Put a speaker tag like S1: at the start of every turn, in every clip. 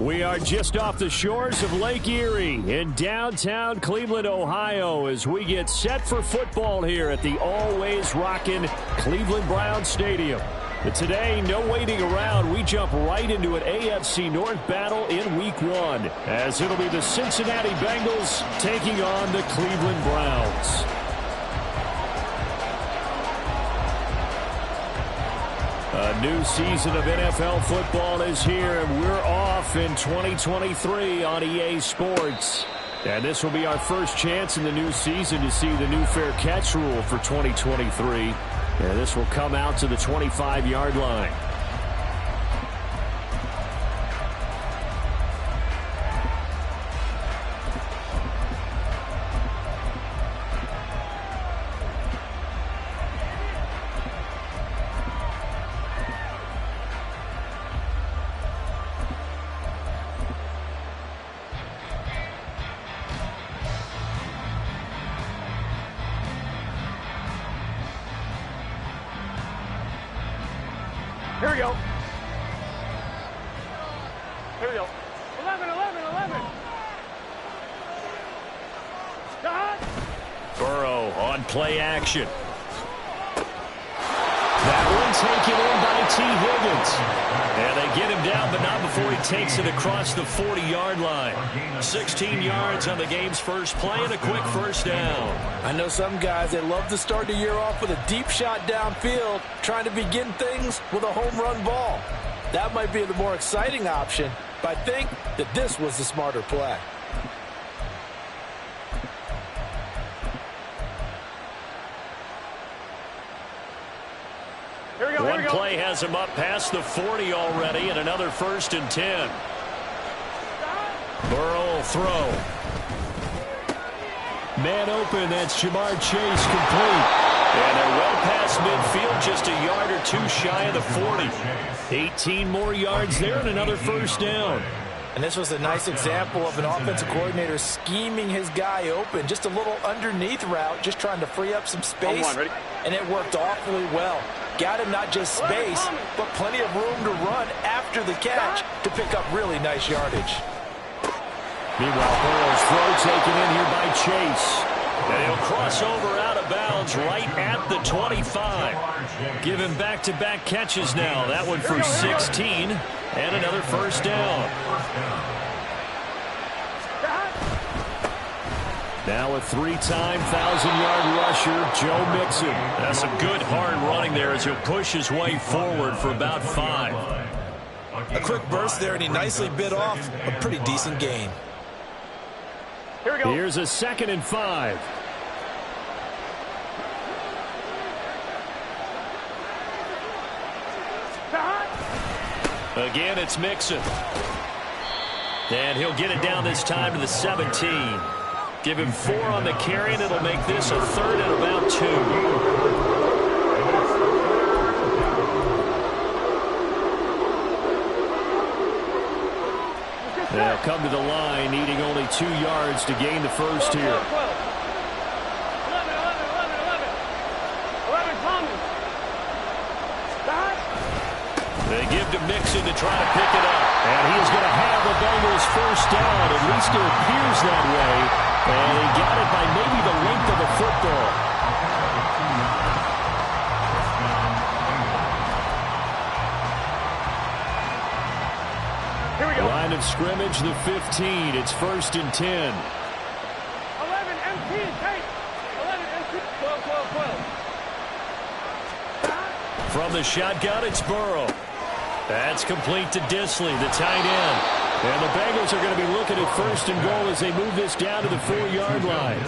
S1: We are just off the shores of Lake Erie in downtown Cleveland, Ohio, as we get set for football here at the always rockin' Cleveland Browns Stadium. But today, no waiting around. We jump right into an AFC North battle in Week 1, as it'll be the Cincinnati Bengals taking on the Cleveland Browns. A new season of NFL football is here, and we're off in 2023 on EA Sports. And this will be our first chance in the new season to see the new fair catch rule for 2023. And this will come out to the 25-yard line.
S2: Here we go. Here we go. 11, 11, 11. Shot.
S1: Burrow on play action. That one taken in by T. Higgins. And they get him down, but not before he takes it across the 40-yard line. 16 yards on the game's first play and a quick first down.
S3: I know some guys, they love to start the year off with a deep shot downfield, trying to begin things with a home run ball. That might be the more exciting option, but I think that this was the smarter play.
S1: One play has him up past the 40 already, and another 1st and 10. Burrow will throw. Man open, that's Jamar Chase, complete. And they're well past midfield, just a yard or two shy of the 40. 18 more yards there and another 1st down.
S3: And this was a nice example of an offensive coordinator scheming his guy open. Just a little underneath route, just trying to free up some space. And it worked awfully well. Got him not just space, but plenty of room to run after the catch to pick up really nice yardage.
S1: Meanwhile, Burrow's throw taken in here by Chase. And he'll cross over out of bounds right at the 25. Give him back-to-back catches now. That one for 16 and another 1st down. Now a 3-time 1,000-yard rusher, Joe Mixon. That's some good hard running there as he'll push his way forward for about 5.
S3: A quick burst there, and he nicely bit off a pretty decent gain.
S2: Here we go.
S1: Here's a 2nd and 5. Again, it's Mixon. And he'll get it down this time to the 17. Give him 4 on the carry, and it'll make this a 3rd and about 2. They'll come to the line, needing only 2 yards to gain the first here.
S2: 11, 11, 11, 11. 11, Thomas.
S1: They give to Mixon to try to pick it up. And he is going to have the Bengals 1st down. At least it appears that way. And he got it by maybe the length of the football.
S2: Here we go.
S1: Line of scrimmage, the 15. It's 1st and 10.
S2: 11, MT, take. 11, MT, 12, 12, 12.
S1: From the shotgun, it's Burrow. That's complete to Disley, the tight end. And the Bengals are going to be looking at 1st and goal as they move this down to the 4-yard line.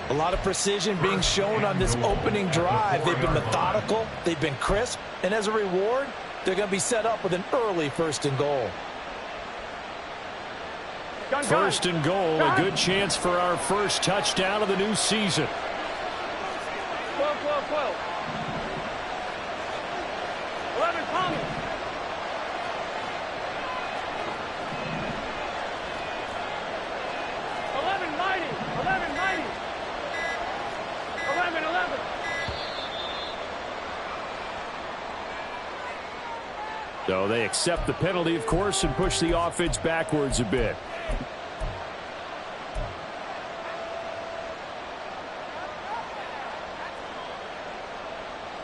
S3: A lot of precision being shown on this opening drive. They've been methodical, they've been crisp, and as a reward, they're going to be set up with an early 1st and goal.
S1: 1st and goal, a good chance for our first touchdown of the new season.
S2: 12, 12, 12. 11, Thomas. 11, 90. 11, 90. 11, 11.
S1: So they accept the penalty, of course, and push the offense backwards a bit.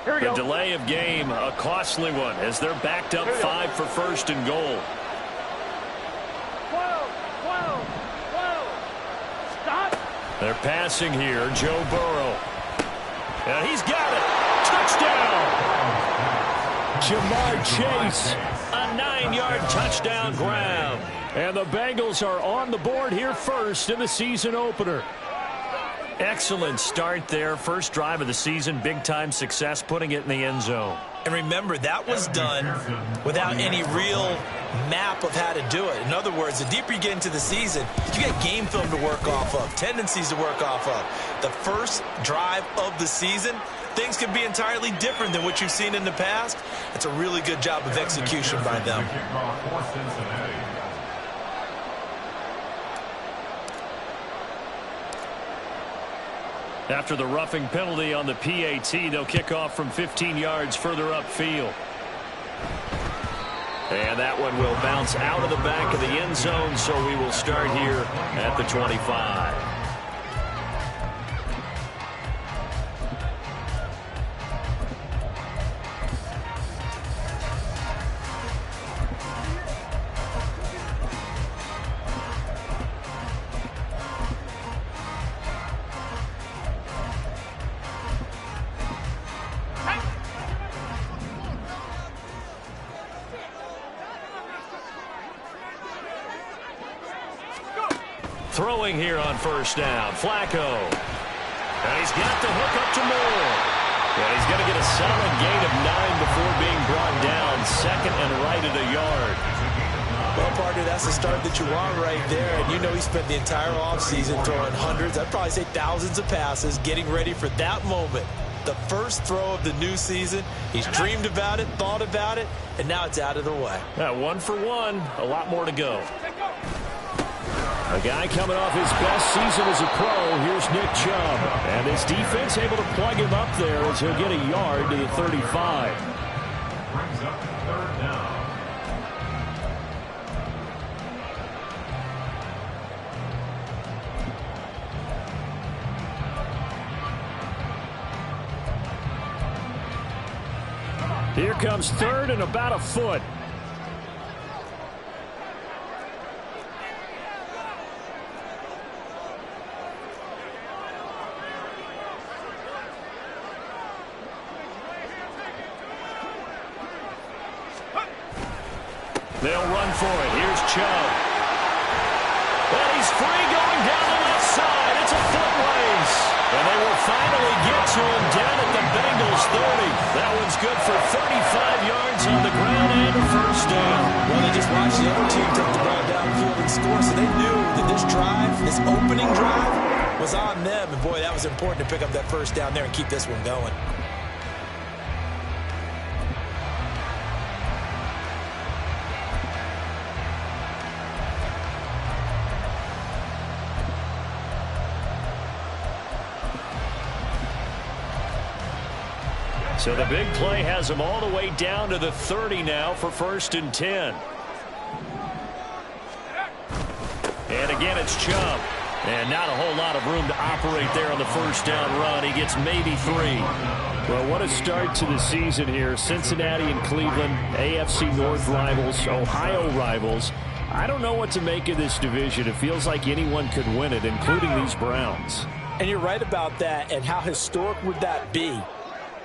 S1: The delay of game, a costly one, as they're backed up 5 for first and goal.
S2: 12. Stop.
S1: They're passing here, Joe Burrow. And he's got it. Touchdown. Jamar Chase, a 9-yard touchdown grab. And the Bengals are on the board here first in the season opener. Excellent start there. First drive of the season. Big-time success putting it in the end zone.
S3: And remember, that was done without any real map of how to do it. In other words, the deeper you get into the season, you get game film to work off of, tendencies to work off of. The first drive of the season, things can be entirely different than what you've seen in the past. It's a really good job of execution by them.
S1: After the roughing penalty on the PAT, they'll kick off from 15 yards further upfield. And that one will bounce out of the back of the end zone, so we will start here at the 25. Throwing here on first down, Flacco. And he's got the hook up to Moore. And he's going to get a solid gain of 9 before being brought down. Second and right at a yard.
S3: Well, partner, that's the start that you want right there. And you know he spent the entire offseason throwing hundreds, I'd probably say thousands of passes, getting ready for that moment. The first throw of the new season. He's dreamed about it, thought about it, and now it's out of the way.
S1: 1 for 1. A lot more to go. A guy coming off his best season as a pro. Here's Nick Chubb. And his defense able to plug him up there as he'll get a yard to the 35.
S4: Brings up third down.
S1: Here comes third and about a foot. They'll run for it. Here's Chubb. And he's free going down the left side. It's a foot race. And they will finally get to him down at the Bengals 30. That one's good for 35 yards on the ground and a first down.
S3: Well, they just watched the other team take the ball downfield and score, so they knew that this drive, this opening drive, was on them. And, boy, that was important to pick up that first down there and keep this one going.
S1: So the big play has them all the way down to the 30 now for first and 10. And again, it's Chubb. And not a whole lot of room to operate there on the first down run. He gets maybe 3. Well, what a start to the season here. Cincinnati and Cleveland, AFC North rivals, Ohio rivals. I don't know what to make of this division. It feels like anyone could win it, including these Browns.
S3: And you're right about that. And how historic would that be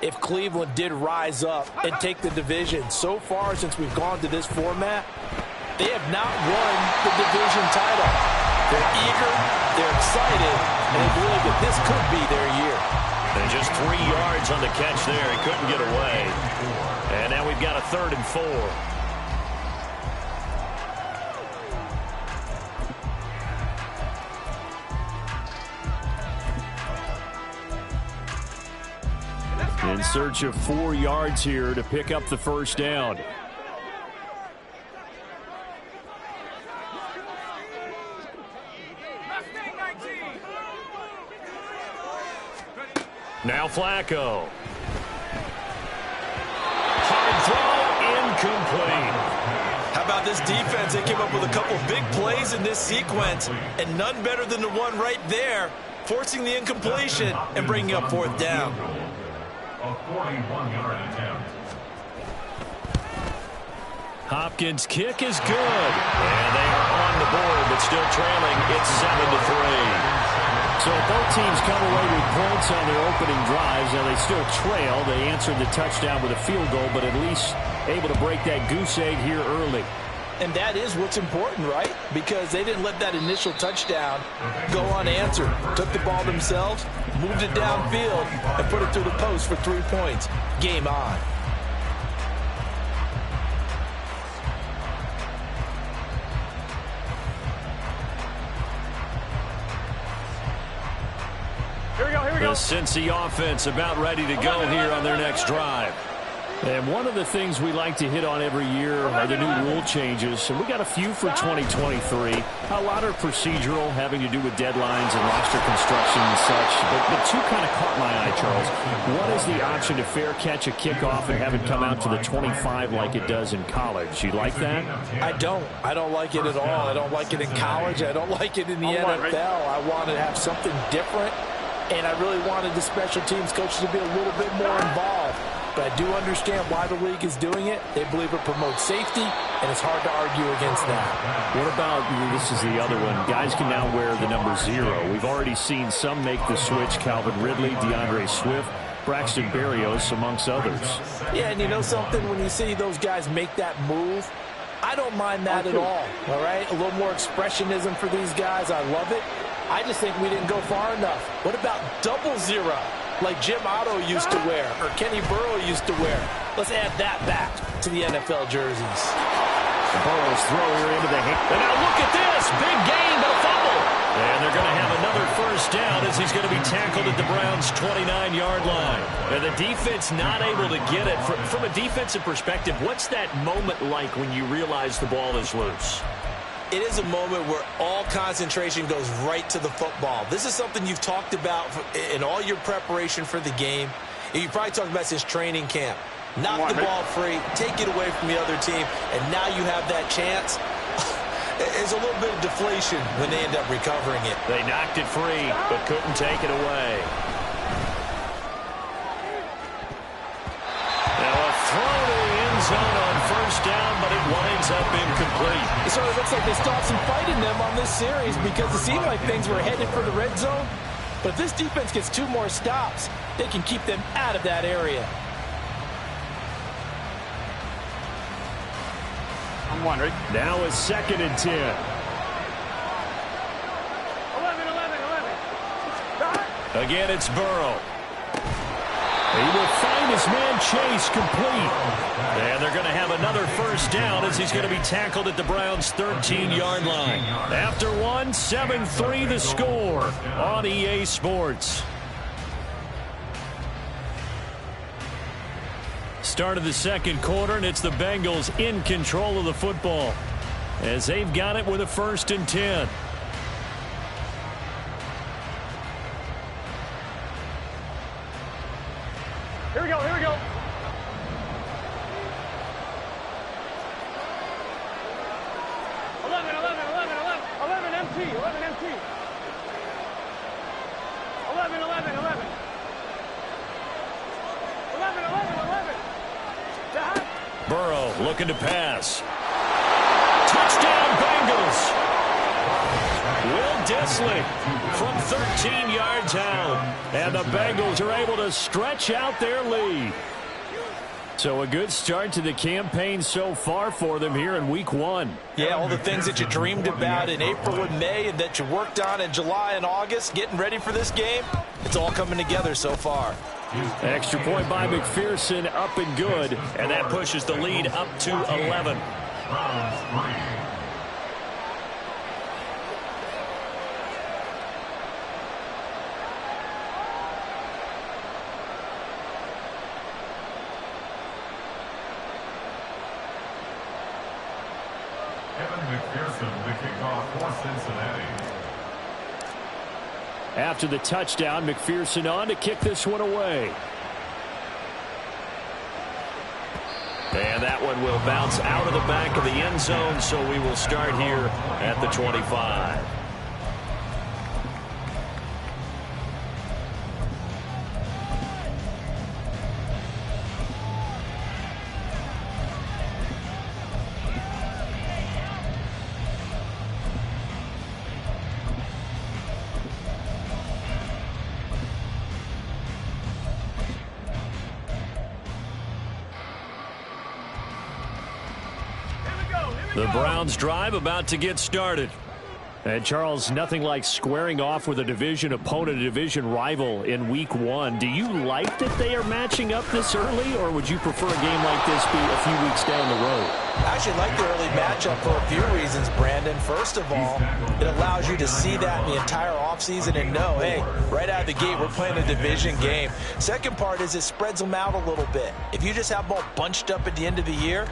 S3: if Cleveland did rise up and take the division? So far, since we've gone to this format, they have not won the division title. They're eager, they're excited, and they believe that this could be their year.
S1: And just 3 yards on the catch there. He couldn't get away. And now we've got a 3rd and 4. In search of 4 yards here to pick up the first down. Now Flacco. Hard throw, incomplete.
S3: about this defense? They came up with a couple of big plays in this sequence, and none better than the one right there, forcing the incompletion and bringing up fourth down.
S4: A 41-yard attempt.
S1: Hopkins' kick is good. And they are on the board, but still trailing. It's 7-3. So both teams come away with points on their opening drives. Now they still trail. They answered the touchdown with a field goal, but at least able to break that goose egg here early.
S3: And that is what's important, right? Because they didn't let that initial touchdown go unanswered. Took the ball themselves, moved it downfield, and put it through the post for 3 points. Game on.
S1: The Cincy offense about ready to go here on their next drive. And one of the things we like to hit on every year are the new rule changes. And we got a few for 2023. A lot are procedural, having to do with deadlines and roster construction and such. But two kind of caught my eye, Charles. One is the option to fair catch a kickoff and have it come out to the 25 like it does in college. You like that?
S3: I don't. I don't like it at all. I don't like it in college. I don't like it in the NFL. I want to have something different. And I really wanted the special teams coaches to be a little bit more involved. But I do understand why the league is doing it. They believe it promotes safety, and it's hard to argue against that.
S1: What about, this is the other one, guys can now wear the number 0. We've already seen some make the switch, Calvin Ridley, DeAndre Swift, Braxton Berrios, amongst others.
S3: Yeah, and you know something? When you see those guys make that move, I don't mind that at all right? A little more expressionism for these guys. I love it. I just think we didn't go far enough. What about 00, like Jim Otto used to wear or Kenny Burrow used to wear? Let's add that back to the NFL jerseys.
S1: Burrow's throw here into the hand. And now look at this. Big gain, but a fumble. And they're going to have another first down as he's going to be tackled at the Browns' 29-yard line. And the defense not able to get it. From a defensive perspective, what's that moment like when you realize the ball is loose?
S3: It is a moment where all concentration goes right to the football. This is something you've talked about in all your preparation for the game. You probably talked about since training camp. Knock the ball free, take it away from the other team, and now you have that chance. There's a little bit of deflation when they end up recovering it.
S1: They knocked it free, but couldn't take it away. Now a throw to the end zone on first down, but it winds up incomplete.
S3: It sort of looks like they stopped some fight in them on this series because it seemed like things were headed for the red zone. But if this defense gets 2 more stops, they can keep them out of that area.
S2: I'm wondering.
S1: Now a 2nd and 10.
S2: 11.
S1: Again, it's Burrow. He will find his man Chase complete. And they're going to have another first down as he's going to be tackled at the Browns' 13-yard line. After one, 7-3 the score on EA Sports. Start of the second quarter, and it's the Bengals in control of the football as they've got it with a 1st and 10.
S2: Here we go. 11 empty. 11.
S1: Burrow looking to pass. Touchdown Bengals. Will Dissly from 13 yards out. And the Bengals are able to stretch out their lead. So a good start to the campaign so far for them here in week 1.
S3: Yeah, all the things that you dreamed about in April and May and that you worked on in July and August, getting ready for this game, it's all coming together so far.
S1: Extra point by McPherson, up and good. And that pushes the lead up to 11.
S4: McPherson, the kickoff for Cincinnati.
S1: After the touchdown, McPherson on to kick this one away. And that one will bounce out of the back of the end zone, so we will start here at the 25. The Browns drive about to get started. And Charles, nothing like squaring off with a division opponent, a division rival in week 1. Do you like that they are matching up this early, or would you prefer a game like this be a few weeks down the road?
S3: I actually like the early matchup for a few reasons, Brandon. First of all, it allows you to see that in the entire offseason and know, hey, right out of the gate, we're playing a division game. Second part is it spreads them out a little bit. If you just have them all bunched up at the end of the year,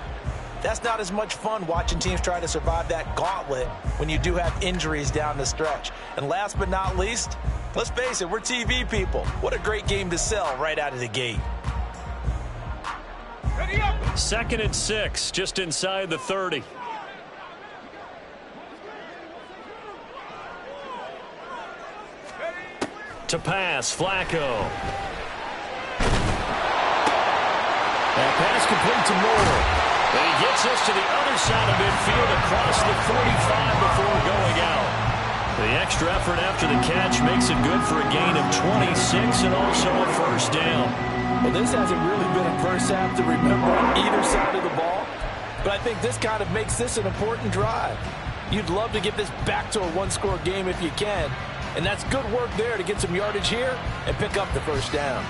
S3: that's not as much fun watching teams try to survive that gauntlet when you do have injuries down the stretch. And last but not least, let's face it, we're TV people. What a great game to sell right out of the gate.
S1: 2nd and 6, just inside the 30. To pass, Flacco. That pass complete to Moore. And he gets us to the other side of midfield across the 45 before going out. The extra effort after the catch makes it good for a gain of 26 and also a first down.
S3: Well, this hasn't really been a first half to remember on either side of the ball, but I think this kind of makes this an important drive. You'd love to get this back to a one-score game if you can, and that's good work there to get some yardage here and pick up the first down.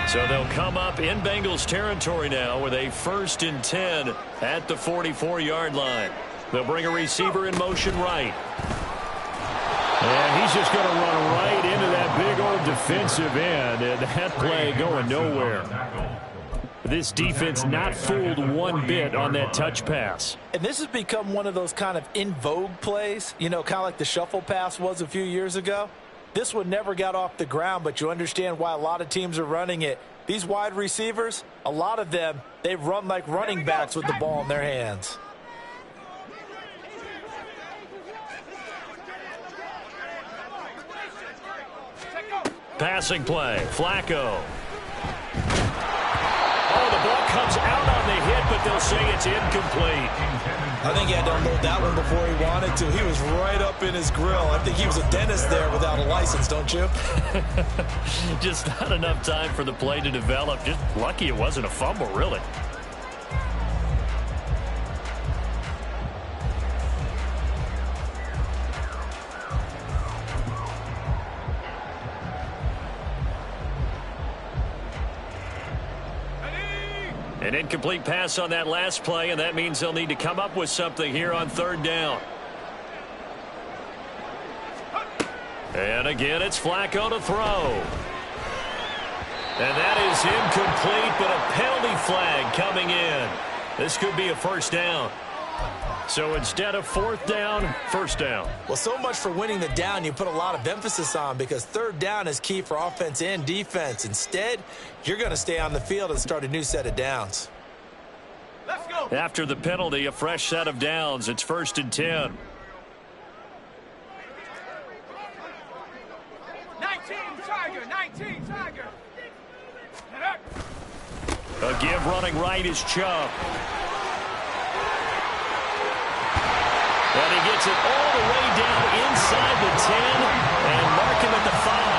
S1: So they'll come up in Bengals territory now with a 1st and 10 at the 44-yard line. They'll bring a receiver in motion right. And he's just going to run right into that big old defensive end, and that play going nowhere. This defense not fooled one bit on that touch pass.
S3: And this has become one of those kind of in vogue plays, you know, kind of like the shuffle pass was a few years ago. This one never got off the ground, but you understand why a lot of teams are running it. These wide receivers, a lot of them, they run like running backs with the ball in their hands.
S1: Passing play, Flacco. Oh, the ball comes out on the hit, but they'll say it's incomplete.
S3: I think he had to unload that one before he wanted to. He was right up in his grill. I think he was a dentist there without a license, don't you?
S1: Just not enough time for the play to develop. Just lucky it wasn't a fumble, really. An incomplete pass on that last play, and that means they'll need to come up with something here on 3rd down. And again, it's Flacco to throw. And that is incomplete, but a penalty flag coming in. This could be a first down. So instead of 4th down, 1st down.
S3: Well, so much for winning the down you put a lot of emphasis on, because 3rd down is key for offense and defense. Instead, you're going to stay on the field and start a new set of downs.
S2: Let's go.
S1: After the penalty, a fresh set of downs. It's 1st and 10.
S2: 19 Tiger.
S1: A give running right is Chubb. And he gets it all the way down inside the 10 and mark him at the 5.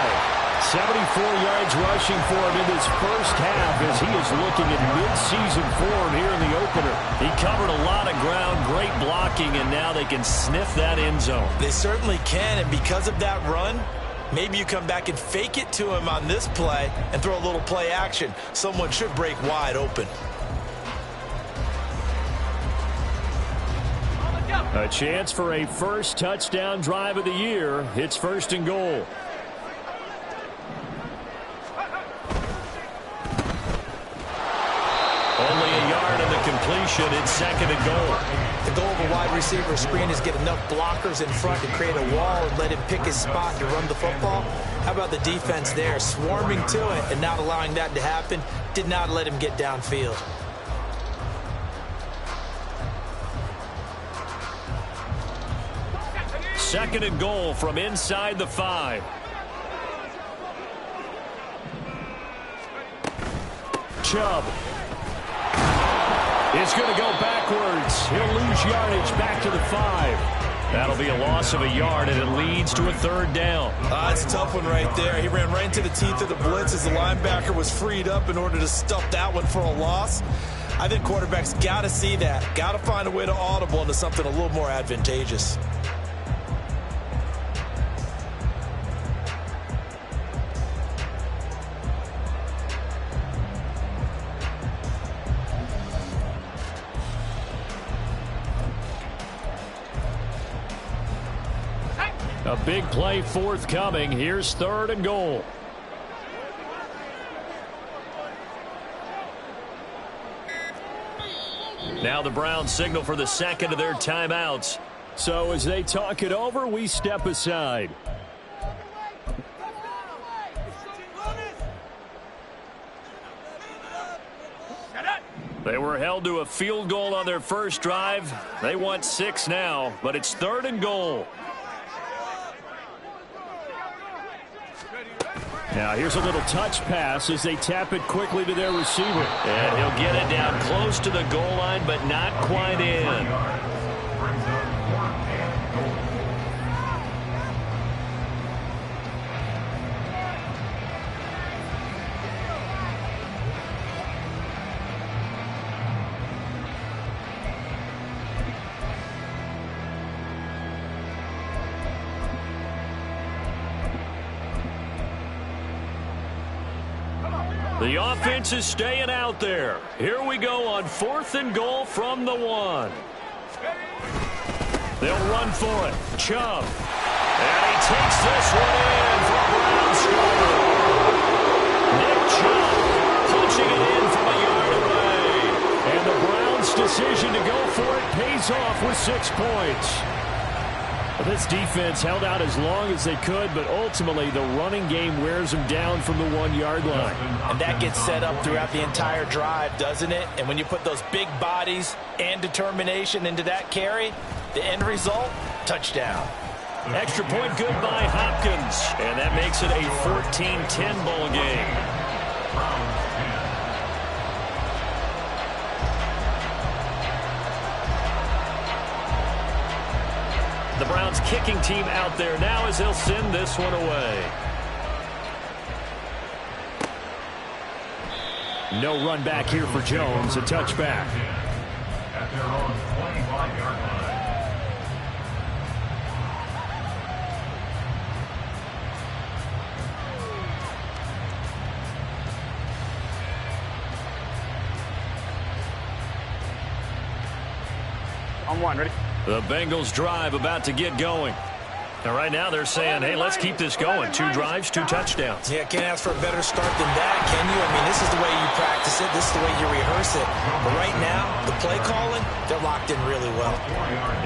S1: 74 yards rushing for him in this first half as he is looking at mid-season form here in the opener. He covered a lot of ground, great blocking, and now they can sniff that end zone.
S3: They certainly can, and because of that run, maybe you come back and fake it to him on this play and throw a little play action. Someone should break wide open.
S1: A chance for a first touchdown drive of the year. It's 1st and goal. Only a yard in the completion. It's 2nd and goal.
S3: The goal of a wide receiver screen is get enough blockers in front to create a wall and let him pick his spot to run the football. How about the defense there, swarming to it and not allowing that to happen? Did not let him get downfield.
S1: Second and goal from inside the 5. Chubb is going to go backwards. He'll lose yardage back to the 5. That'll be a loss of a yard, and it leads to a third down.
S5: It's a tough one right there. He ran right into the teeth of the blitz as the linebacker was freed up in order to stuff that one for a loss. I think quarterbacks got to see that. Got to find a way to audible into something a little more advantageous.
S1: A big play forthcoming. Here's third and goal. Now the Browns signal for the second of their timeouts. So as they talk it over, we step aside. They were held to a field goal on their first drive. They want 6 now, but it's third and goal. Now here's a little touch pass as they tap it quickly to their receiver. And he'll get it down close to the goal line, but not quite in. The offense is staying out there. Here we go on fourth and goal from the 1. They'll run for it. Chubb. And he takes this one in for a Brown score. Nick Chubb punching it in from a yard away. And the Browns' decision to go for it pays off with 6 points. This defense held out as long as they could, but ultimately the running game wears them down from the 1-yard line.
S3: And that gets set up throughout the entire drive, doesn't it? And when you put those big bodies and determination into that carry, the end result, touchdown.
S1: Extra point good by Hopkins, and that makes it a 14-10 ball game. The Browns kicking team out there now as they'll send this one away. No run back here for Jones, a touchback.
S4: At their own 25-yard line.
S2: On 1, ready?
S1: The Bengals drive about to get going. And right now they're saying, hey, let's keep this going. 2 drives, 2 touchdowns.
S3: Yeah, can't ask for a better start than that, can you? I mean, this is the way you practice it. This is the way you rehearse it. But right now, the play calling, they're locked in really well.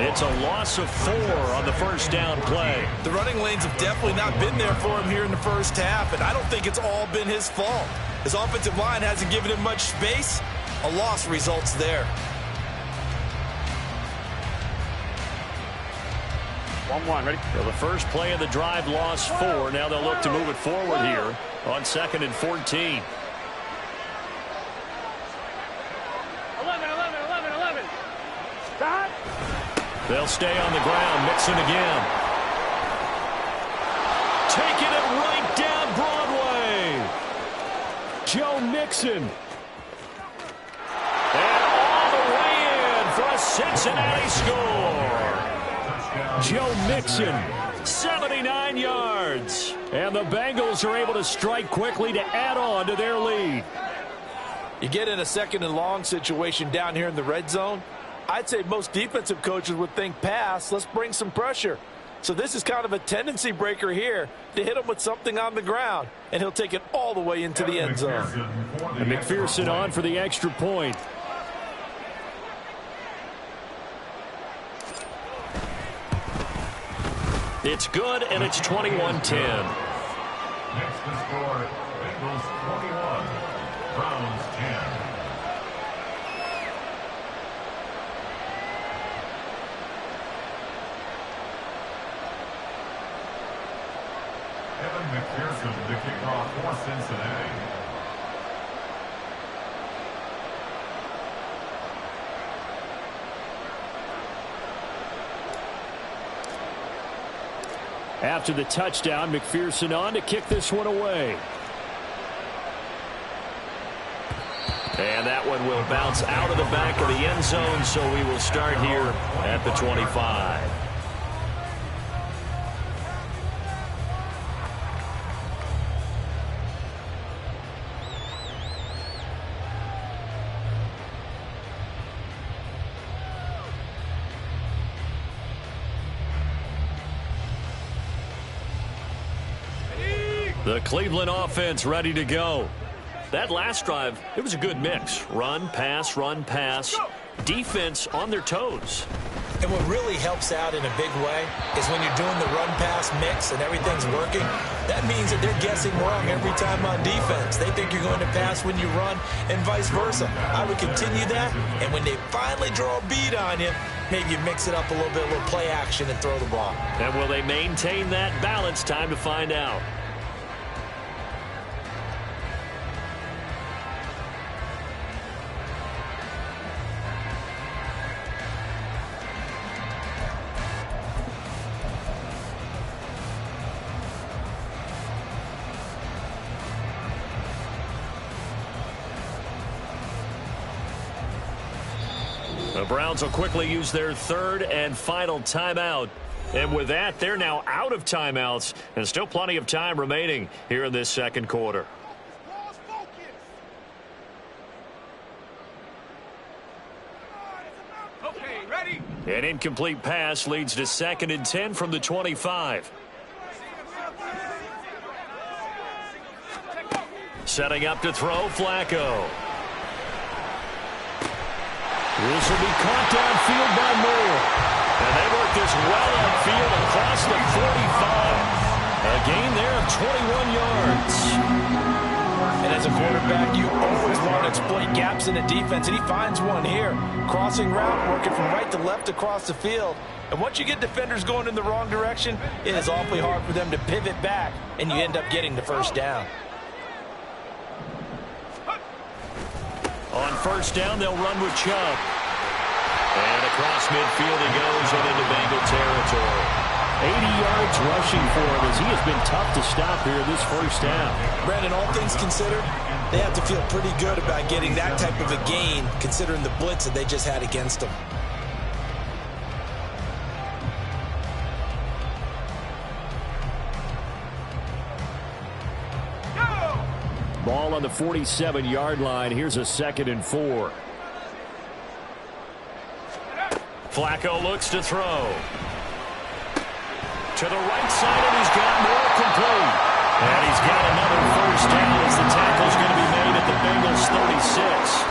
S1: It's a loss of 4 on the first down play.
S5: The running lanes have definitely not been there for him here in the first half, and I don't think it's all been his fault. His offensive line hasn't given him much space. A loss results there.
S2: 1-1, ready?
S1: Well, the first play of the drive lost 4. Now they'll look to move it forward here on 2nd and 14.
S2: 11. Stop.
S1: They'll stay on the ground. Mixon again. Taking it right down Broadway. Joe Mixon. And all the way in for a Cincinnati score. Joe Mixon, 79 yards. And the Bengals are able to strike quickly to add on to their lead.
S5: You get in a 2nd and long situation down here in the red zone. I'd say most defensive coaches would think pass. Let's bring some pressure. So this is kind of a tendency breaker here to hit him with something on the ground. And he'll take it all the way into the end zone.
S1: And McPherson on for the extra point. It's good, and it's 21-10.
S4: Next to score, Bengals 21, Browns 10. Evan McPherson to kick off for Cincinnati.
S1: After the touchdown, McPherson on to kick this one away. And that one will bounce out of the back of the end zone, so we will start here at the 25. The Cleveland offense ready to go. That last drive, it was a good mix. Run, pass, defense on their toes.
S3: And what really helps out in a big way is when you're doing the run-pass mix and everything's working, that means that they're guessing wrong every time on defense. They think you're going to pass when you run and vice versa. I would continue that, and when they finally draw a bead on you, maybe you mix it up a little bit, a little play action, and throw the ball.
S1: And will they maintain that balance? Time to find out. The Browns will quickly use their third and final timeout. And with that, they're now out of timeouts and still plenty of time remaining here in this second quarter.
S2: Okay, ready?
S1: An incomplete pass leads to 2nd and 10 from the 25. Setting up to throw, Flacco. This will be caught downfield by Moore. And they work this well upfield across the 45. A gain there of 21 yards.
S3: And as a quarterback, you always want to exploit gaps in the defense, and he finds one here. Crossing route, working from right to left across the field. And once you get defenders going in the wrong direction, it is awfully hard for them to pivot back, and you end up getting the first down.
S1: On first down, they'll run with Chubb. And across midfield he goes and into Bengal territory. 80 yards rushing for him as he has been tough to stop here this first half.
S3: Brandon, all things considered, they have to feel pretty good about getting that type of a gain considering the blitz that they just had against them.
S1: Ball on the 47-yard line. Here's a 2nd and 4. Flacco looks to throw. To the right side, and he's got more complete. And he's got another first down as the tackle's going to be made at the Bengals 36.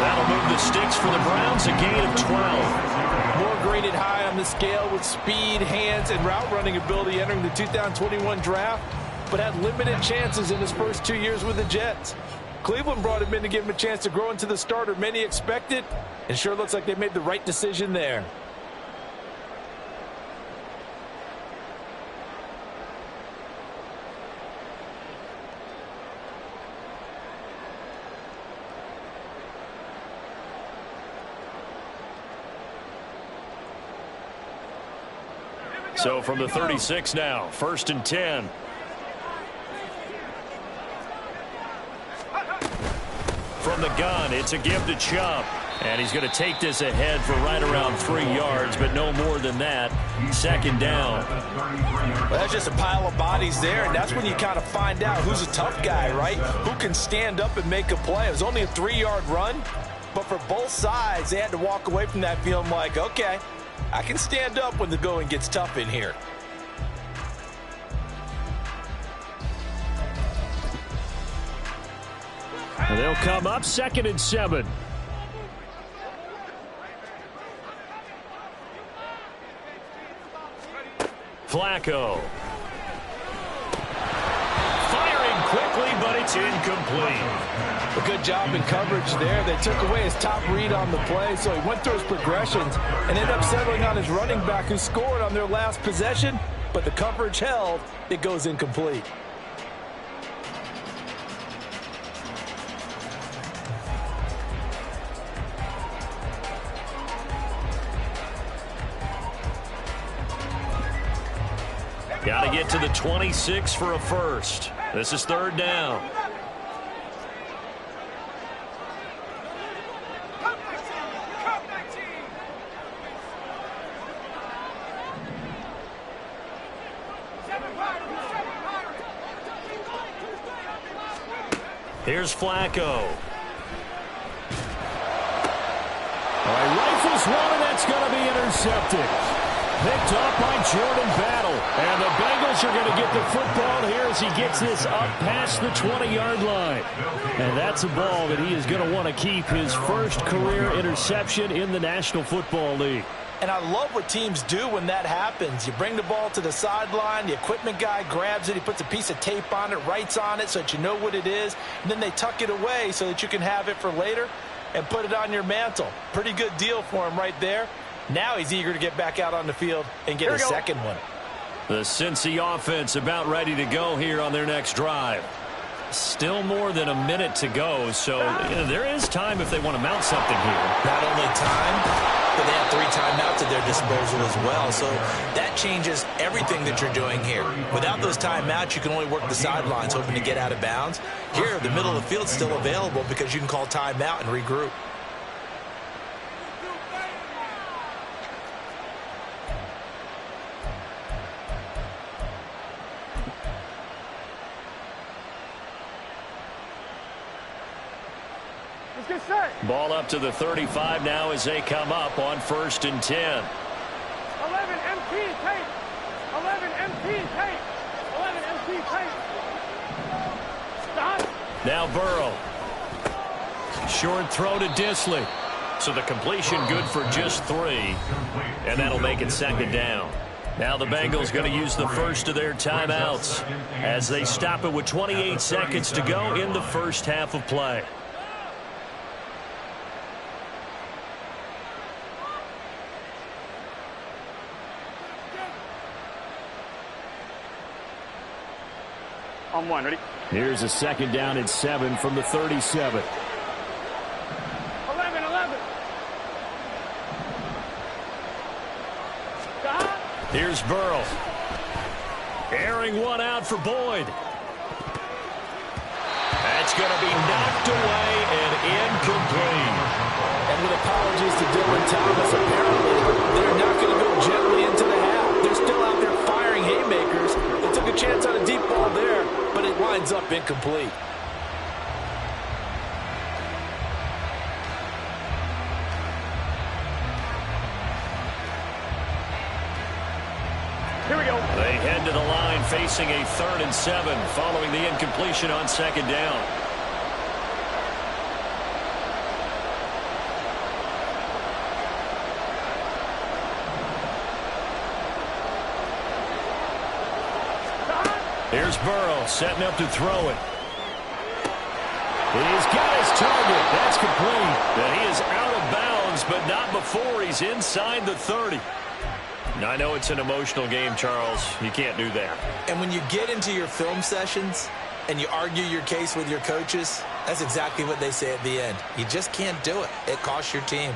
S1: That'll move the sticks for the Browns, a gain of 12.
S5: Moore graded high on the scale with speed, hands, and route running ability entering the 2021 draft, but had limited chances in his first 2 years with the Jets. Cleveland brought him in to give him a chance to grow into the starter many expected, and sure looks like they made the right decision there.
S1: So from the 36 now, 1st and 10. From the gun, it's a give to Chubb. And he's going to take this ahead for right around 3 yards, but no more than that. 2nd down.
S3: Well, that's just a pile of bodies there, and that's when you kind of find out who's a tough guy, right? Who can stand up and make a play. It was only a 3-yard run, but for both sides, they had to walk away from that feeling like, okay, I can stand up when the going gets tough in here.
S1: And they'll come up 2nd and 7. Flacco. Firing quickly, but it's incomplete.
S5: A good job in coverage there. They took away his top read on the play, so he went through his progressions and ended up settling on his running back who scored on their last possession, but the coverage held. It goes incomplete.
S1: Got to get to the 26 for a first. This is third down. Here's Flacco. All right, rifles one, and that's going to be intercepted. Picked up by Jordan Battle. And the Bengals are going to get the football here as he gets this up past the 20-yard line. And that's a ball that he is going to want to keep, his first career interception in the National Football League.
S5: And I love what teams do when that happens. You bring the ball to the sideline, the equipment guy grabs it, he puts a piece of tape on it, writes on it so that you know what it is, and then they tuck it away so that you can have it for later and put it on your mantle. Pretty good deal for him right there. Now he's eager to get back out on the field and get a second one.
S1: The Cincy offense about ready to go here on their next drive. Still more than a minute to go, so there is time if they want to mount something here.
S3: Not only time, but they have 3 timeouts at their disposal as well. So that changes everything that you're doing here. Without those timeouts, you can only work the sidelines, hoping to get out of bounds. Here, the middle of the field's still available because you can call timeout and regroup.
S1: Ball up to the 35 now as they come up on 1st and 10.
S2: 11 empty tape. 11 empty tape. 11 empty tape. Stop.
S1: Now Burrow. Short throw to Disley. So the completion good for just 3. And that'll make it 2nd down. Now the Bengals going to use the first of their timeouts as they stop it with 28 seconds to go in the first half of play.
S2: On 1, ready?
S1: Here's a 2nd down and 7 from the 37.
S2: 11. Stop.
S1: Here's Burrow. Airing one out for Boyd. That's going to be knocked away and incomplete.
S5: And with apologies to Dylan Thomas, apparently they're not going to go gently into the half. They're still out there firing haymakers. They took a chance on a deep ball there, but it winds up incomplete.
S2: Here we go.
S1: They head to the line facing a 3rd and 7 following the incompletion on 2nd down. Here's Burrow setting up to throw it. He's got his target. That's complete. And he is out of bounds, but not before he's inside the 30. Now, I know it's an emotional game, Charles. You can't do that.
S3: And when you get into your film sessions and you argue your case with your coaches, that's exactly what they say at the end. You just can't do it. It costs your team.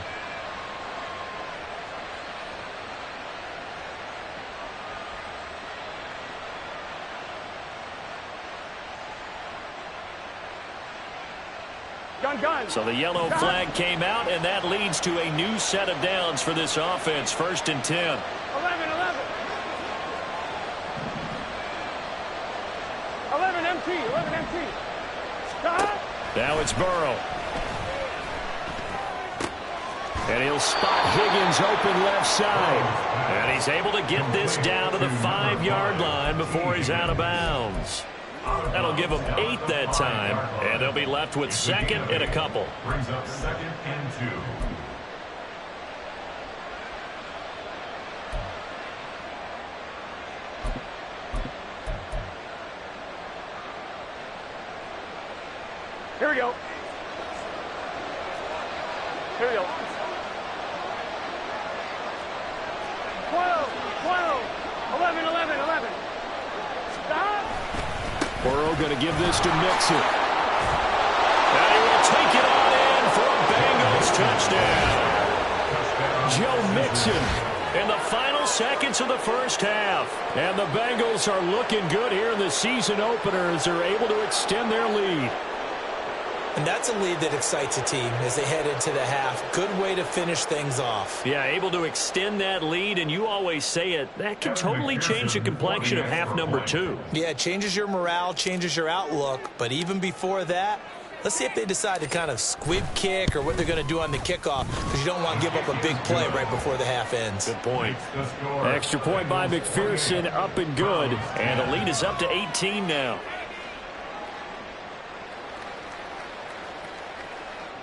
S2: Gun.
S1: So the yellow flag came out, and that leads to a new set of downs for this offense. 1st and 10.
S2: 11. Empty. Stop.
S1: Now it's Burrow. And he'll spot Higgins open left side. And he's able to get this down to the 5-yard line before he's out of bounds. That'll give them 8 that time, and they'll be left with 2nd and a couple.
S4: Brings up 2nd and 2.
S2: Here we go. Here we go. 12, 12, 11, 11, 11. Stop.
S1: Burrow going to give this to Mixon. And he will take it on in for a Bengals touchdown. Joe Mixon in the final seconds of the first half. And the Bengals are looking good here in the season opener as they're able to extend their lead.
S3: And that's a lead that excites a team as they head into the half. Good way to finish things off.
S1: Yeah, able to extend that lead, and you always say it, that can totally change the complexion of half number 2.
S3: Yeah, it changes your morale, changes your outlook. But even before that, let's see if they decide to kind of squib kick or what they're going to do on the kickoff, because you don't want to give up a big play right before the half ends.
S1: Good point. Extra point by McPherson, up and good. And the lead is up to 18 now.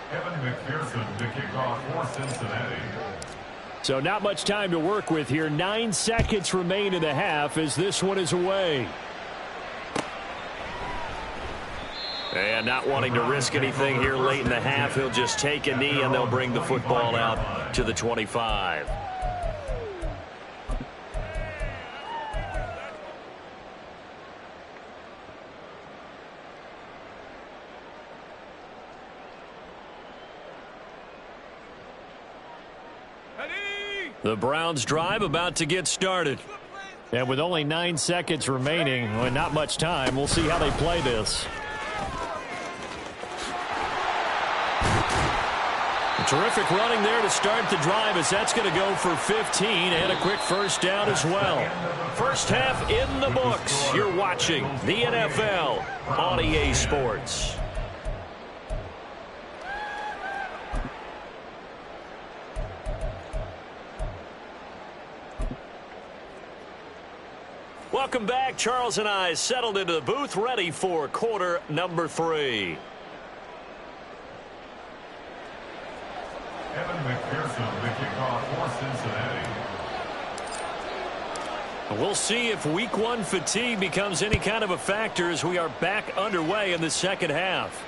S4: Evan McPherson to kick off for Cincinnati.
S1: So not much time to work with here. 9 seconds remain in the half as this one is away. And not wanting to risk anything here late in the half, he'll just take a knee and they'll bring the football out to the 25. The Browns drive about to get started. And with only 9 seconds remaining, and not much time, we'll see how they play this. A terrific running there to start the drive as that's going to go for 15 and a quick first down as well. First half in the books. You're watching the NFL on EA Sports. Welcome back. Charles and I settled into the booth, ready for quarter number 3.
S4: Evan McPherson to kick off for Cincinnati.
S1: We'll see if week 1 fatigue becomes any kind of a factor as we are back underway in the second half.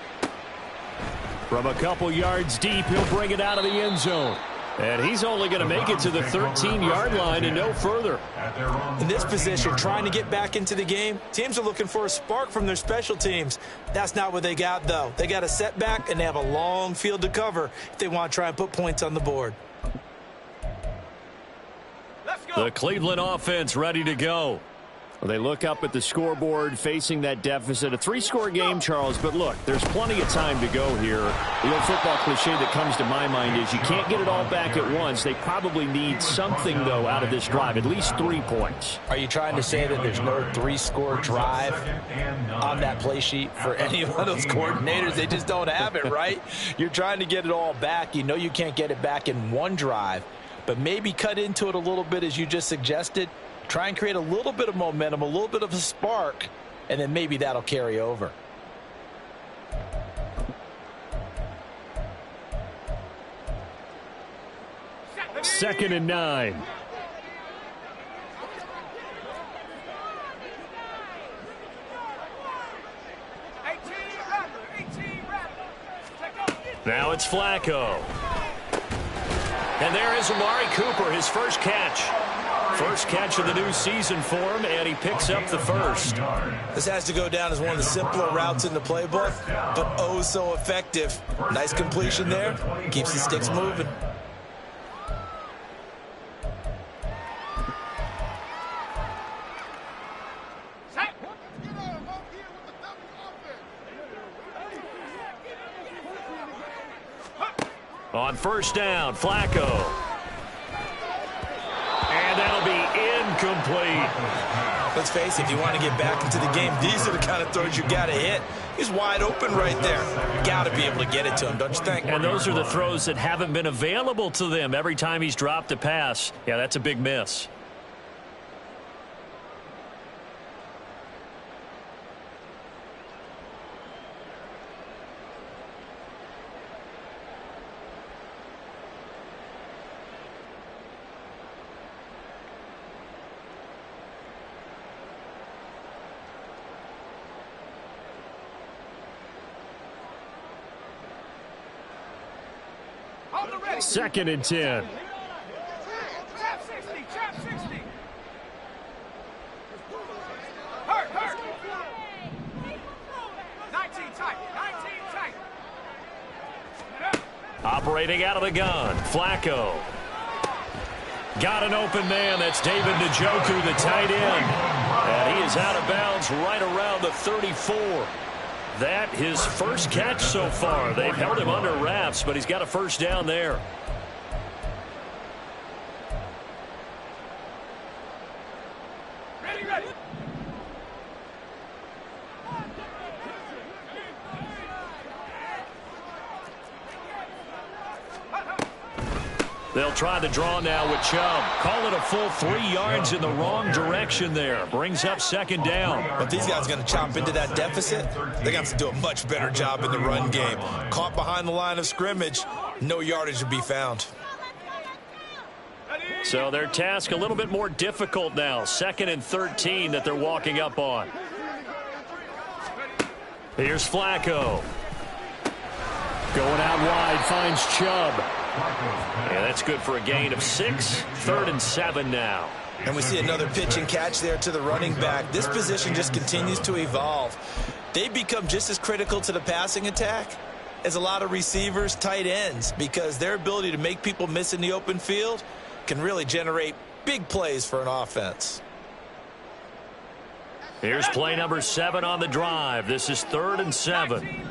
S1: From a couple yards deep, he'll bring it out of the end zone. And he's only going to make it to the 13-yard line and no further.
S3: In this position, trying to get back into the game, teams are looking for a spark from their special teams. That's not what they got, though. They got a setback, and they have a long field to cover if they want to try and put points on the board.
S1: The Cleveland offense ready to go. Well, they look up at the scoreboard facing that deficit. A 3-score game, Charles, but look, there's plenty of time to go here. The old football cliche that comes to my mind is you can't get it all back at once. They probably need something, though, out of this drive, at least 3 points.
S3: Are you trying to say that there's no 3-score drive on that play sheet for any of those coordinators? They just don't have it, right? You're trying to get it all back. You know you can't get it back in one drive, but maybe cut into it a little bit as you just suggested. Try and create a little bit of momentum, a little bit of a spark, and then maybe that'll carry over.
S1: Second and 9. Now it's Flacco. And there is Amari Cooper, his first catch. First catch of the new season for him, and he picks up the first.
S3: This has to go down as one of the simpler routes in the playbook, but oh so effective. Nice completion there. Keeps the sticks moving.
S1: On first down, Flacco. And that'll be incomplete.
S3: Let's face it, if you want to get back into the game, these are the kind of throws you got to hit. He's wide open right there. Got to be able to get it to him, don't you think?
S1: And those are the throws that haven't been available to them every time he's dropped a pass. Yeah, that's a big miss. 2nd and 10.
S2: Trap 60, trap 60. Hurt. 19 tight, 19 tight.
S1: Operating out of the gun, Flacco. Got an open man. That's David Njoku, the tight end. And he is out of bounds right around the 34. That his first catch so far. They've held him under wraps, but he's got a first down there.
S2: Ready.
S1: They'll try the draw now with Chubb. Call it a full 3 yards in the wrong direction there. Brings up 2nd down.
S3: But these guys are going to chop into that deficit. They're going to have to do a much better job in the run game. Caught behind the line of scrimmage, no yardage to be found.
S1: So their task a little bit more difficult now. 2nd and 13 that they're walking up on. Here's Flacco. Going out wide, finds Chubb. Yeah, that's good for a gain of 6. 3rd and 7 now.
S3: And we see another pitch and catch there to the running back. This position just continues to evolve. They become just as critical to the passing attack as a lot of receivers, tight ends, because their ability to make people miss in the open field can really generate big plays for an offense.
S1: Here's play number 7 on the drive. This is 3rd and 7.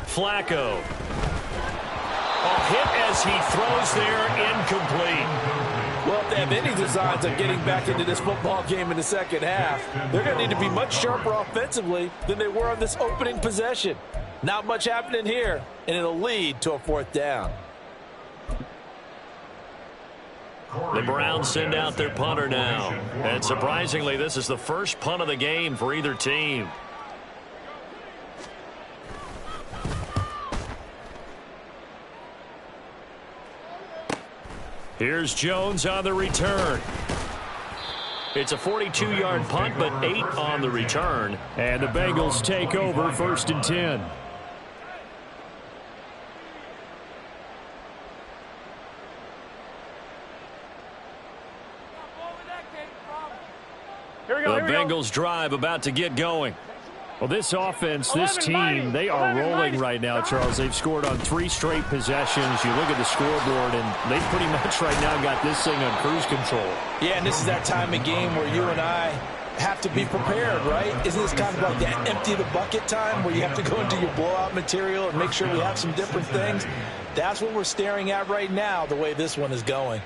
S1: Flacco. A hit as he throws there, incomplete.
S5: Well, if they have any designs of getting back into this football game in the second half, they're going to need to be much sharper offensively than they were on this opening possession. Not much happening here, and it'll lead to a 4th down.
S1: The Browns send out their punter now. And surprisingly, this is the first punt of the game for either team. Here's Jones on the return. It's a 42-yard punt, but 8 on the return. And the Bengals take over 1st and 10.
S2: Here we go.
S1: The Bengals drive about to get going. Well, this offense, this team, they are rolling right now, Charles. They've scored on 3 straight possessions. You look at the scoreboard, and they've pretty much right now got this thing on cruise control.
S3: Yeah, and this is that time of game where you and I have to be prepared, right? Isn't this kind of like that empty the bucket time where you have to go into your blowout material and make sure we have some different things? That's what we're staring at right now, the way this one is going.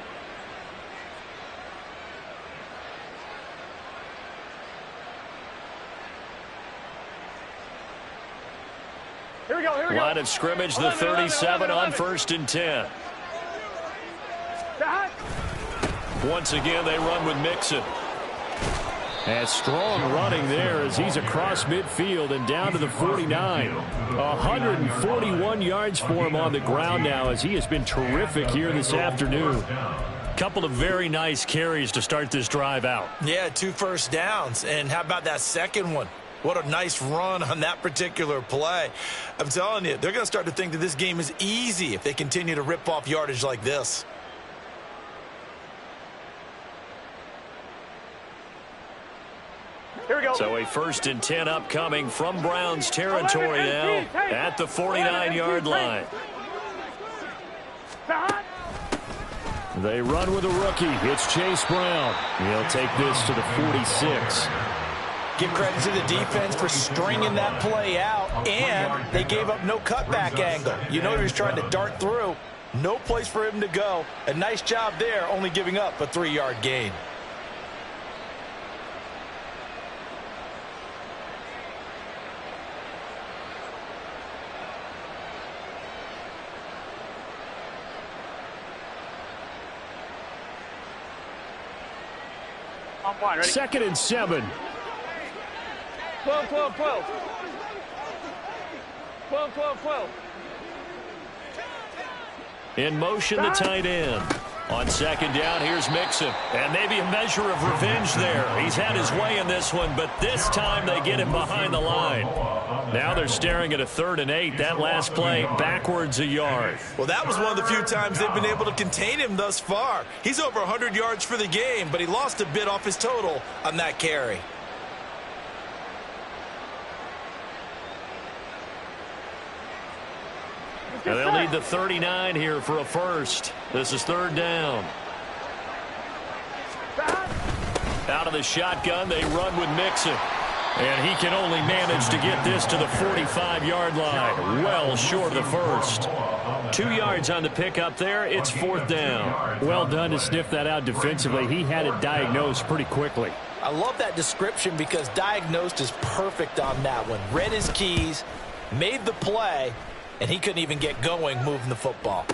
S2: Here we go.
S1: Line of scrimmage, the 37 on 1st and 10. Once again, they run with Mixon. And strong running there as he's across midfield and down to the 49. 141 yards for him on the ground now as he has been terrific here this afternoon. Couple of very nice carries to start this drive out.
S3: Yeah, 2 first downs. And how about that second one? What a nice run on that particular play. I'm telling you, they're going to start to think that this game is easy if they continue to rip off yardage like this.
S2: Here we go.
S1: So a 1st and 10 upcoming from Browns territory now at the 49-yard line. They run with a rookie. It's Chase Brown. He'll take this to the 46.
S3: Give credit to the defense for stringing that play out, and they gave up no cutback angle. You know he was trying to dart through. No place for him to go. A nice job there, only giving up a 3-yard gain.
S2: On 1, ready?
S1: 2nd and 7.
S2: 12.
S1: 12. In motion, the tight end. On second down, here's Mixon. And maybe a measure of revenge there. He's had his way in this one, but this time they get him behind the line. Now they're staring at a 3rd and 8. That last play backwards a yard.
S5: Well, that was one of the few times they've been able to contain him thus far. He's over 100 yards for the game, but he lost a bit off his total on that carry.
S1: And they'll need the 39 here for a first. This is 3rd down. Out of the shotgun, they run with Mixon. And he can only manage to get this to the 45-yard line. Well short of the first. 2 yards on the pickup there. It's 4th down. Well done to sniff that out defensively. He had it diagnosed pretty quickly.
S3: I love that description because diagnosed is perfect on that one. Read his keys, made the play, and he couldn't even get going moving the football.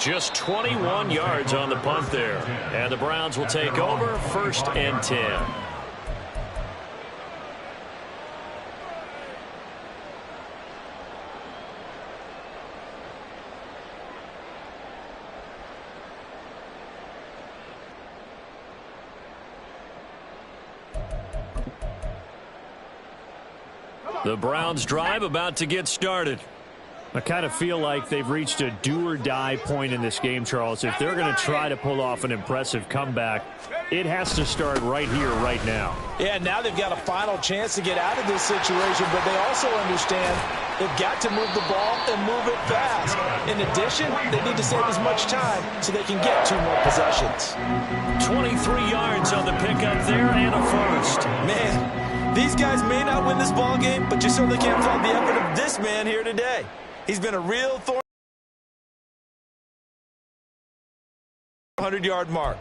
S1: Just 21 yards on the punt there. And the Browns will take over 1st and 10. The Browns drive about to get started. I kind of feel like they've reached a do-or-die point in this game, Charles. If they're going to try to pull off an impressive comeback, it has to start right here, right now.
S5: Yeah, now they've got a final chance to get out of this situation, but they also understand they've got to move the ball and move it fast. In addition, they need to save as much time so they can get 2 more possessions.
S1: 23 yards on the pickup there and a first.
S5: Man, these guys may not win this ball game, but you certainly can't fault the effort of this man here today. He's been a real thorn. 100-yard mark.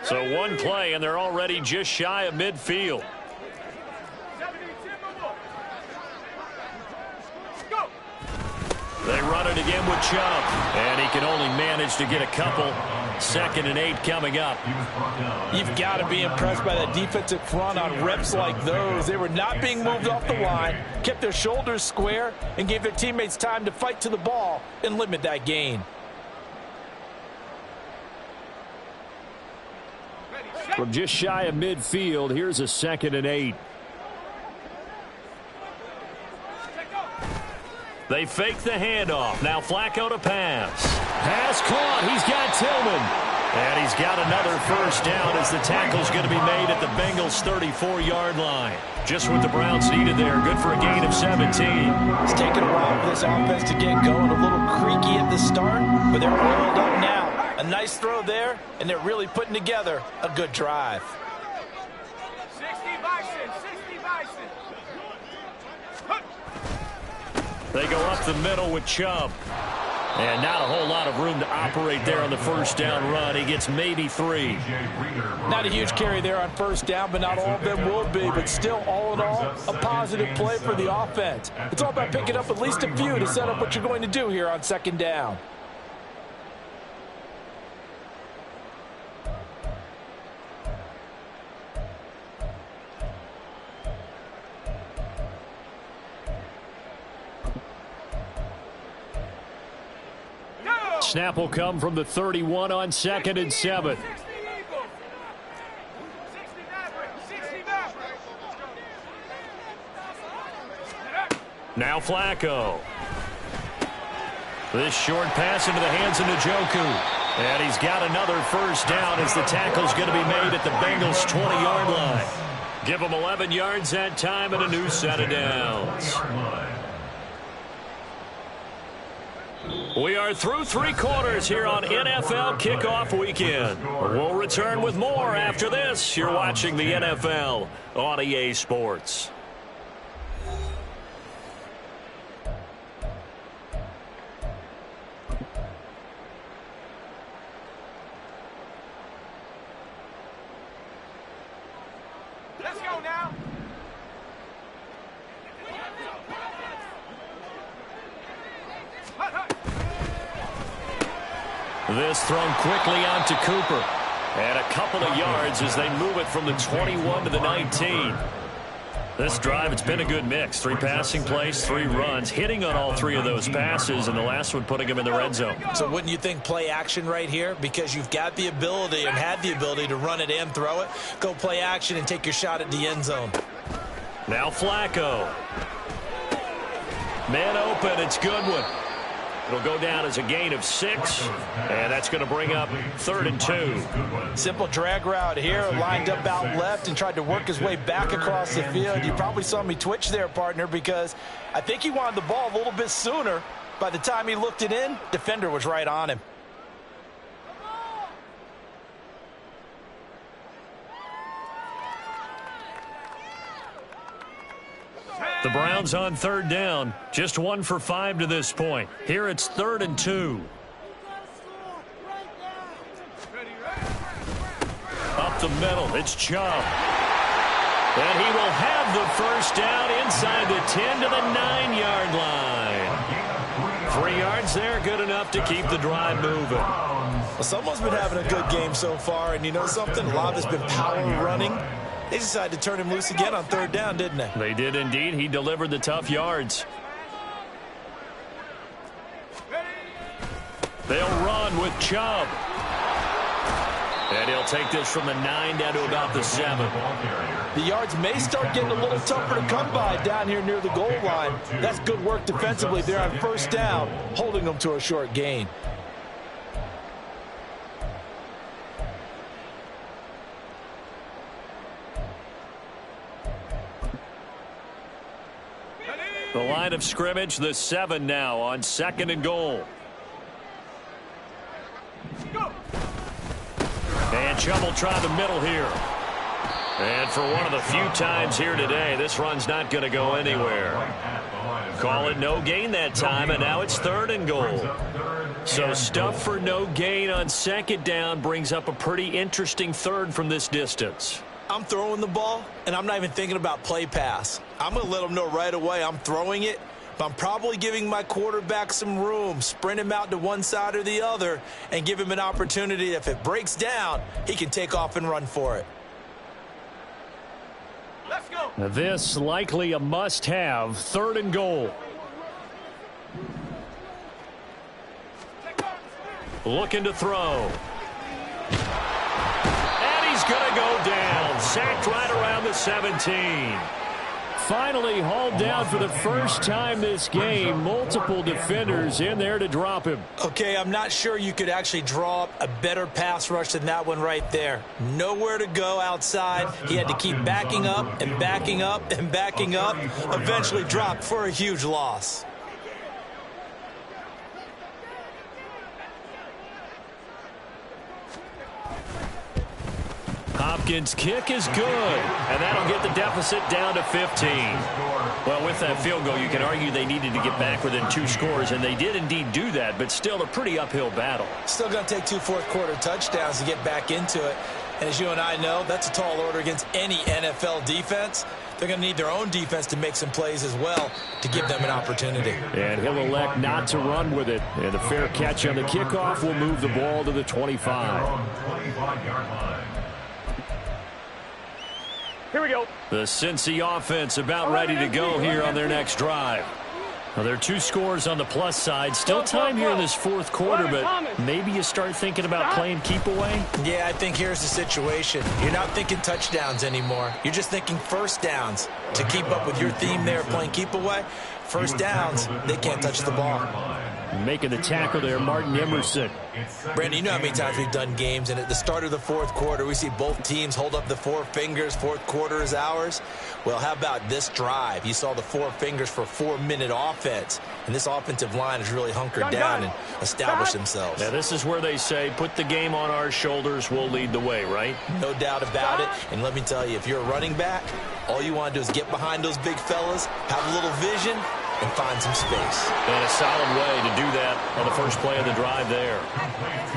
S1: So one play, and they're already just shy of midfield. They run it again with Chubb, and he can only manage to get a couple. 2nd and 8 coming up.
S5: You've got to be impressed by the defensive front on reps like those. They were not being moved off the line, kept their shoulders square, and gave their teammates time to fight to the ball and limit that gain.
S1: From just shy of midfield, here's a 2nd and 8. They fake the handoff. Now Flacco to pass. Pass caught. He's got Tillman. And he's got another first down as the tackle's going to be made at the Bengals' 34-yard line. Just what the Browns needed there. Good for a gain of 17.
S5: It's taken a while for this offense to get going. A little creaky at the start, but they're oiled up now. A nice throw there, and they're really putting together a good drive.
S2: 60 Bison, 60 Bison.
S1: They go up the middle with Chubb. And not a whole lot of room to operate there on the first down run. He gets maybe 3.
S5: Not a huge carry there on first down, but not all of them will be. But still, all in all, a positive play for the offense. It's all about picking up at least a few to set up what you're going to do here on 2nd down.
S1: Snap will come from the 31 on 2nd and 7. Now Flacco. This short pass into the hands of Njoku. And he's got another first down as the tackle's going to be made at the Bengals' 20-yard line. Give them 11 yards that time and a new set of downs. We are through 3 quarters here on NFL Kickoff Weekend. We'll return with more after this. You're watching the NFL on EA Sports.
S2: Let's go now.
S1: This thrown quickly onto Cooper. And a couple of yards as they move it from the 21 to the 19. This drive, it's been a good mix. 3 passing plays, 3 runs, hitting on all 3 of those passes, and the last one putting him in the red zone.
S3: So wouldn't you think play action right here? Because you've got the ability and had the ability to run it and throw it. Go play action and take your shot at the end zone.
S1: Now Flacco. Man open, it's Goodwin. It'll go down as a gain of 6, and that's going to bring up 3rd and 2.
S3: Simple drag route here, lined up out left and tried to work his way back across the field. You probably saw me twitch there, partner, because I think he wanted the ball a little bit sooner. By the time he looked it in, defender was right on him.
S1: The Browns on 3rd down. Just 1 for 5 to this point. Here it's 3rd and 2. Up the middle, it's Chubb. And he will have the first down inside the 10 to the 9-yard line. 3 yards there, good enough to keep the drive moving.
S3: Well, someone's been having a good game so far, and you know something? A lot has been power running. They decided to turn him loose again on 3rd down, didn't they?
S1: They did indeed. He delivered the tough yards. They'll run with Chubb. And he'll take this from the 9 down to about the 7.
S3: The yards may start getting a little tougher to come by down here near the goal line. That's good work defensively there on 1st down, holding them to a short gain.
S1: The line of scrimmage, the 7 now on 2nd and goal. And Chubb will try the middle here. And for one of the few times here today, this run's not going to go anywhere. Call it no gain that time, and now it's 3rd and goal. So stuff for no gain on 2nd down brings up a pretty interesting 3rd from this distance.
S3: I'm throwing the ball, and I'm not even thinking about play pass. I'm going to let them know right away I'm throwing it, but I'm probably giving my quarterback some room, sprint him out to one side or the other, and give him an opportunity. If it breaks down, he can take off and run for it.
S2: Let's go.
S1: Now this likely a must-have, 3rd and goal. Looking to throw. Going to go down, sacked right around the 17. Finally hauled down for the first time this game. Multiple defenders in there to drop him.
S3: Okay, I'm not sure you could actually draw up a better pass rush than that one right there. Nowhere to go outside. He had to keep backing up and backing up and backing up. Eventually dropped for a huge loss.
S1: Hopkins' kick is good, and that'll get the deficit down to 15. Well, with that field goal, you can argue they needed to get back within 2 scores, and they did indeed do that, but still a pretty uphill battle.
S3: Still going to take 2 fourth-quarter touchdowns to get back into it. And as you and I know, that's a tall order against any NFL defense. They're going to need their own defense to make some plays as well to give them an opportunity.
S1: And he'll elect not to run with it. And a fair catch on the kickoff will move the ball to the 25.
S2: Here we go.
S1: The Cincy offense about ready to go here on their next drive. Well, there are 2 scores on the plus side. Still time here in this 4th quarter, but maybe you start thinking about playing keep away?
S3: Yeah, I think here's the situation. You're not thinking touchdowns anymore. You're just thinking 1st downs. To keep up with your theme there, playing keep away, 1st downs, they can't touch the ball.
S1: Making the tackle there, Martin Emerson.
S3: Brandon, you know how many times we've done games, and at the start of the 4th quarter, we see both teams hold up the 4 fingers, 4th quarter is ours. Well, how about this drive? You saw the 4 fingers for 4-minute offense, and this offensive line has really hunkered down and established themselves.
S1: Now, this is where they say, put the game on our shoulders, we'll lead the way, right?
S3: No doubt about it, and let me tell you, if you're a running back, all you want to do is get behind those big fellas, have a little vision, and find some space.
S1: And a solid way to do that on the first play of the drive there.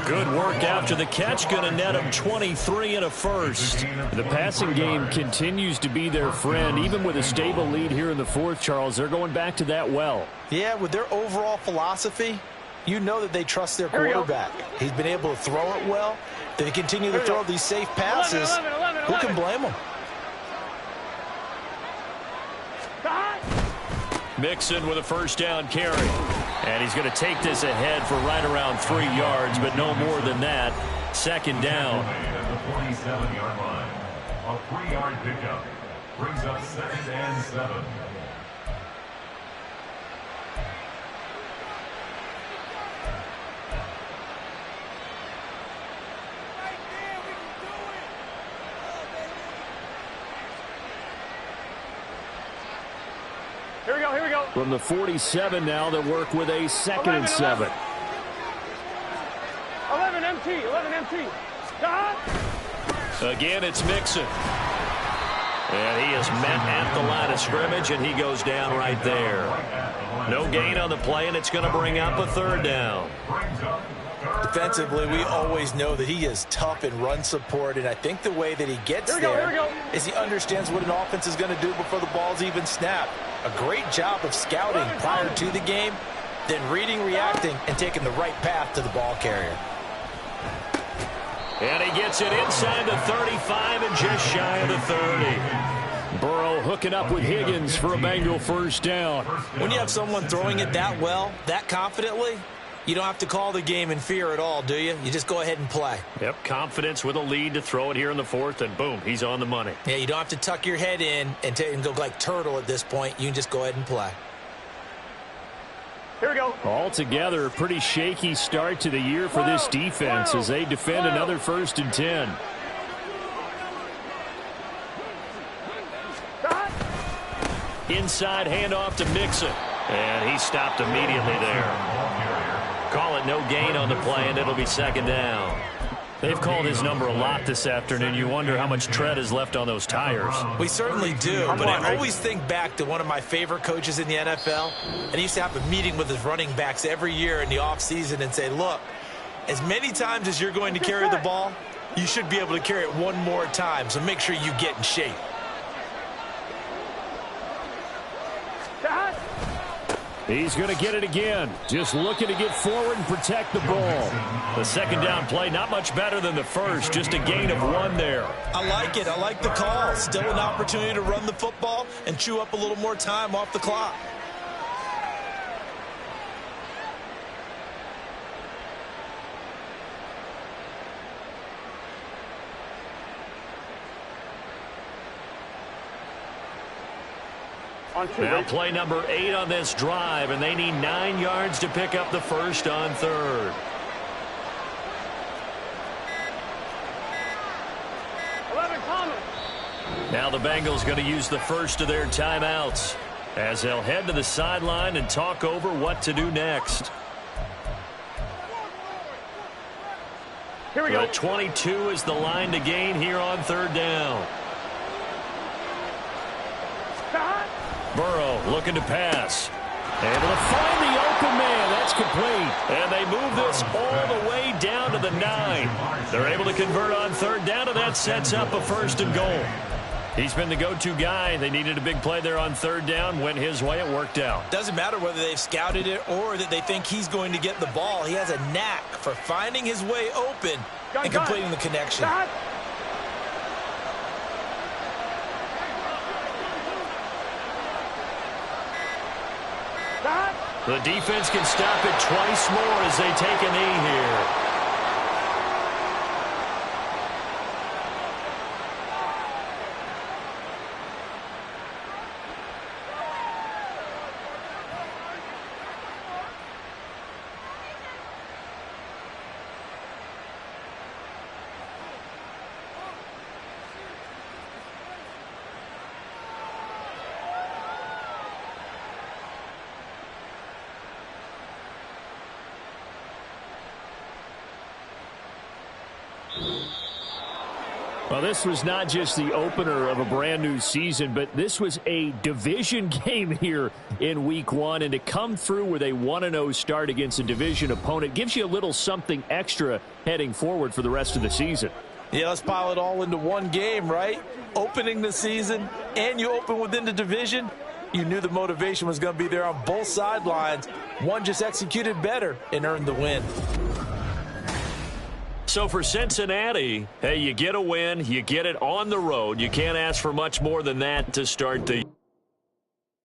S1: Good work after the catch. Going to net them 23 and a first. The passing game continues to be their friend. Even with a stable lead here in the 4th, Charles, they're going back to that well.
S3: Yeah, with their overall philosophy, you know that they trust their quarterback. He's been able to throw it well. They continue to throw these safe passes. Who can blame them?
S1: Mixon with a first down carry. And he's going to take this ahead for right around 3 yards, but no more than that. Second down.
S4: At the 47-yard line. A 3-yard pickup brings up 2nd and 7.
S2: Here we go, here we go.
S1: From the 47 now, they work with a 2nd and 7.
S2: 11 MT, 11 MT. Stop.
S1: Again, it's Mixon. And he is met at the line of scrimmage, and he goes down right there. No gain on the play, and it's going to bring up a 3rd down.
S3: Defensively, we always know that he is tough in run support, and I think the way that he gets there is he understands what an offense is going to do before the ball's even snapped. A great job of scouting prior to the game, then reading, reacting, and taking the right path to the ball carrier.
S1: And he gets it inside the 35 and just shy of the 30. Burrow hooking up with Higgins for a Bengal first down.
S3: When you have someone throwing it that well, that confidently, you don't have to call the game in fear at all, do you? You just go ahead and play.
S1: Yep, confidence with a lead to throw it here in the 4th, and boom, he's on the money.
S3: Yeah, you don't have to tuck your head in and go like turtle at this point. You can just go ahead and play.
S2: Here we go.
S1: Altogether, a pretty shaky start to the year for this defense as they defend another 1st and 10. Inside handoff to Mixon. And he stopped immediately there. Call it no gain on the play, and it'll be 2nd down. They've called his number a lot this afternoon. You wonder how much tread is left on those tires.
S3: We certainly do, but I always think back to one of my favorite coaches in the NFL, and he used to have a meeting with his running backs every year in the offseason and say, look, as many times as you're going to carry the ball, you should be able to carry it one more time, so make sure you get in shape.
S1: He's going to get it again. Just looking to get forward and protect the ball. The 2nd down play, not much better than the first. Just a gain of 1 there.
S3: I like it. I like the call. Still an opportunity to run the football and chew up a little more time off the clock.
S1: Now play number 8 on this drive, and they need 9 yards to pick up the first on 3rd.
S2: 11 coming.
S1: Now the Bengals going to use the first of their timeouts as they'll head to the sideline and talk over what to do next.
S2: Here we go.
S1: 22 is the line to gain here on 3rd down. Burrow looking to pass. Able to find the open man. That's complete. And they move this all the way down to the 9. They're able to convert on 3rd down, and that sets up a 1st and goal. He's been the go-to guy. They needed a big play there on 3rd down. Went his way. It worked out.
S3: Doesn't matter whether they've scouted it or that they think he's going to get the ball. He has a knack for finding his way open and completing the connection.
S1: The defense can stop it twice more as they take a knee here. Well, this was not just the opener of a brand new season, but this was a division game here in week 1. And to come through with a 1-0 start against a division opponent gives you a little something extra heading forward for the rest of the season.
S3: Yeah, let's pile it all into one game, right? Opening the season, and you open within the division. You knew the motivation was going to be there on both sidelines. One just executed better and earned the win.
S1: So for Cincinnati, hey, you get a win, you get it on the road. You can't ask for much more than that to start the